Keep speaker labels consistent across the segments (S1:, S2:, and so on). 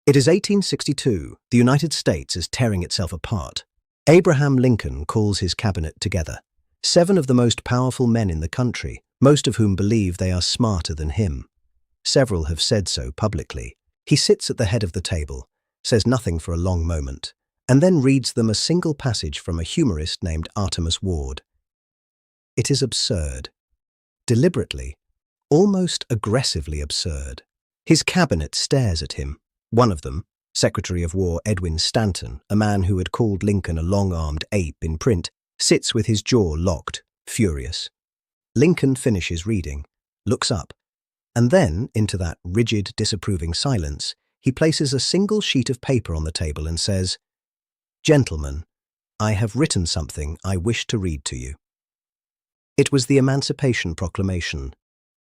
S1: It is 1862. The United States is tearing itself apart. Abraham Lincoln calls his cabinet together. 7 of the most powerful men in the country, most of whom believe they are smarter than him. Several have said so publicly. He sits at the head of the table, says nothing for a long moment, and then reads them a single passage from a humorist named Artemus Ward. It is absurd. Deliberately, almost aggressively absurd. His cabinet stares at him. One of them, Secretary of War Edwin Stanton, a man who had called Lincoln a long-armed ape in print, sits with his jaw locked, furious. Lincoln finishes reading, looks up, and then, into that rigid, disapproving silence, he places a single sheet of paper on the table and says, "Gentlemen, I have written something I wish to read to you." It was the Emancipation Proclamation.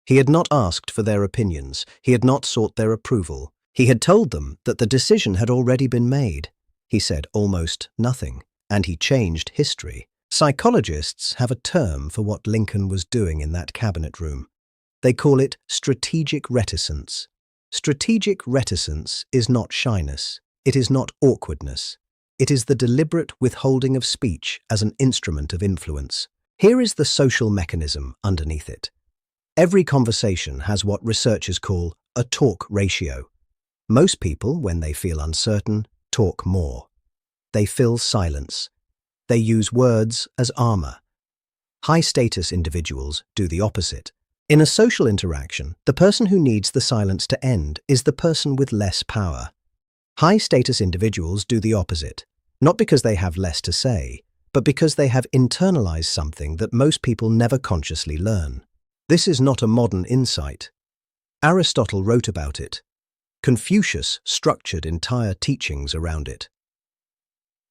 S1: He had not asked for their opinions. He had not sought their approval. He had told them that the decision had already been made. He said almost nothing, and he changed history. Psychologists have a term for what Lincoln was doing in that cabinet room. They call it strategic reticence. Strategic reticence is not shyness. It is not awkwardness. It is the deliberate withholding of speech as an instrument of influence. Here is the social mechanism underneath it. Every conversation has what researchers call a talk ratio. Most people, when they feel uncertain, talk more. They fill silence. They use words as armor. High-status individuals do the opposite. In a social interaction, the person who needs the silence to end is the person with less power. High-status individuals do the opposite, not because they have less to say, but because they have internalized something that most people never consciously learn. This is not a modern insight. Aristotle wrote about it. Confucius structured entire teachings around it.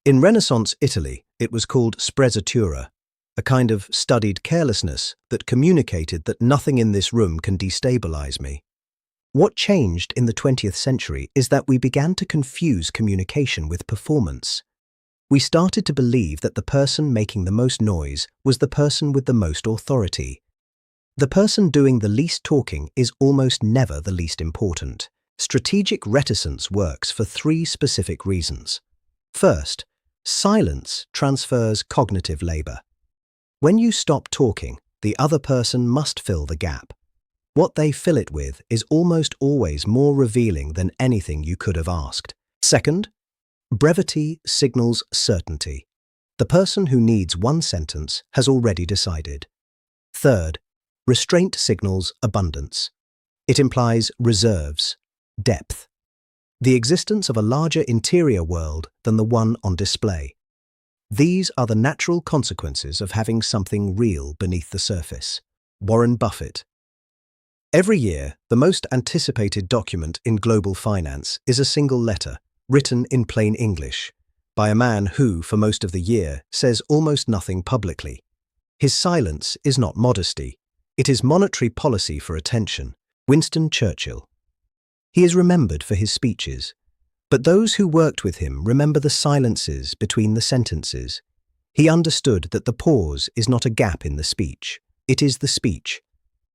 S1: In Renaissance Italy, it was called sprezzatura, a kind of studied carelessness that communicated that nothing in this room can destabilize me. What changed in the 20th century is that we began to confuse communication with performance. We started to believe that the person making the most noise was the person with the most authority. The person doing the least talking is almost never the least important. Strategic reticence works for 3 specific reasons. First, silence transfers cognitive labor. When you stop talking, the other person must fill the gap. What they fill it with is almost always more revealing than anything you could have asked. Second, brevity signals certainty. The person who needs one sentence has already decided. Third, restraint signals abundance. It implies reserves, depth, the existence of a larger interior world than the one on display. These are the natural consequences of having something real beneath the surface. Warren Buffett. Every year, the most anticipated document in global finance is a single letter, written in plain English, by a man who, for most of the year, says almost nothing publicly. His silence is not modesty. It is monetary policy for attention. Winston Churchill. He is remembered for his speeches, but those who worked with him remember the silences between the sentences. He understood that the pause is not a gap in the speech. It is the speech.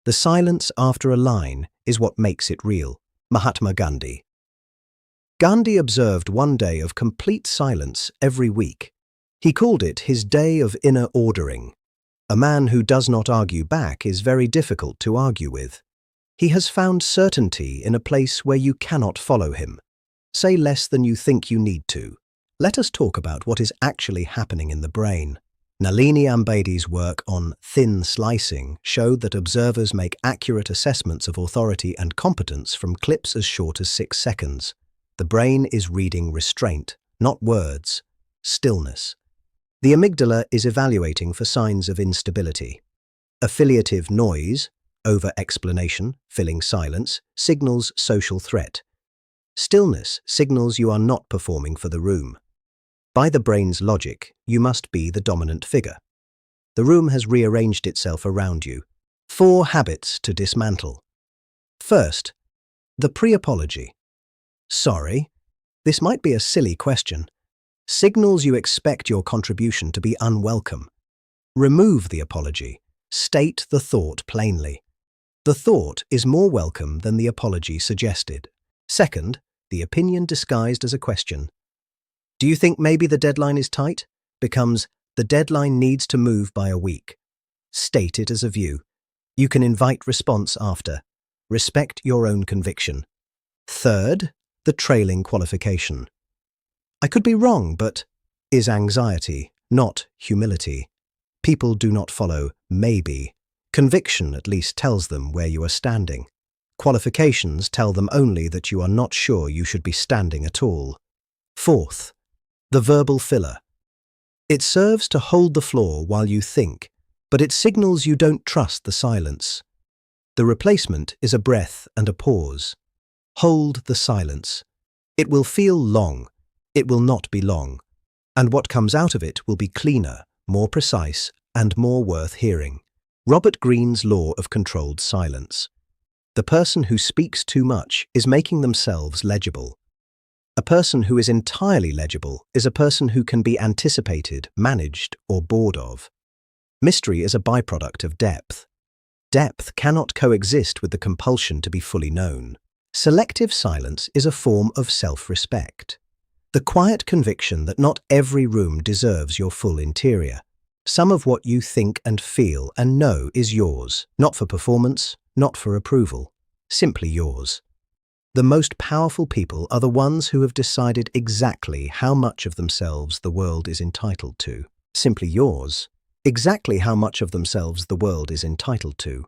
S1: The silence after a line is what makes it real. Mahatma Gandhi. Gandhi observed one day of complete silence every week. He called it his day of inner ordering. A man who does not argue back is very difficult to argue with. He has found certainty in a place where you cannot follow him. Say less than you think you need to. Let us talk about what is actually happening in the brain. Nalini Ambedi's work on thin slicing showed that observers make accurate assessments of authority and competence from clips as short as 6 seconds. The brain is reading restraint, not words, stillness. The amygdala is evaluating for signs of instability. Affiliative noise, over-explanation, filling silence, signals social threat. Stillness signals you are not performing for the room. By the brain's logic, you must be the dominant figure. The room has rearranged itself around you. 4 habits to dismantle. First, the pre-apology. Sorry, this might be a silly question. Signals you expect your contribution to be unwelcome. Remove the apology. State the thought plainly. The thought is more welcome than the apology suggested. Second, the opinion disguised as a question. Do you think maybe the deadline is tight? Becomes, the deadline needs to move by a week. State it as a view. You can invite response after. Respect your own conviction. Third, the trailing qualification. I could be wrong, but is anxiety, not humility. People do not follow maybe. Conviction at least tells them where you are standing. Qualifications tell them only that you are not sure you should be standing at all. Fourth, the verbal filler. It serves to hold the floor while you think, but it signals you don't trust the silence. The replacement is a breath and a pause. Hold the silence. It will feel long. It will not be long. And what comes out of it will be cleaner, more precise, and more worth hearing. Robert Greene's law of controlled silence. The person who speaks too much is making themselves legible. A person who is entirely legible is a person who can be anticipated, managed, or bored of. Mystery is a byproduct of depth. Depth cannot coexist with the compulsion to be fully known. Selective silence is a form of self-respect. The quiet conviction that not every room deserves your full interior. Some of what you think and feel and know is yours, not for performance, not for approval, simply yours. The most powerful people are the ones who have decided exactly how much of themselves the world is entitled to. Simply yours. Exactly how much of themselves the world is entitled to.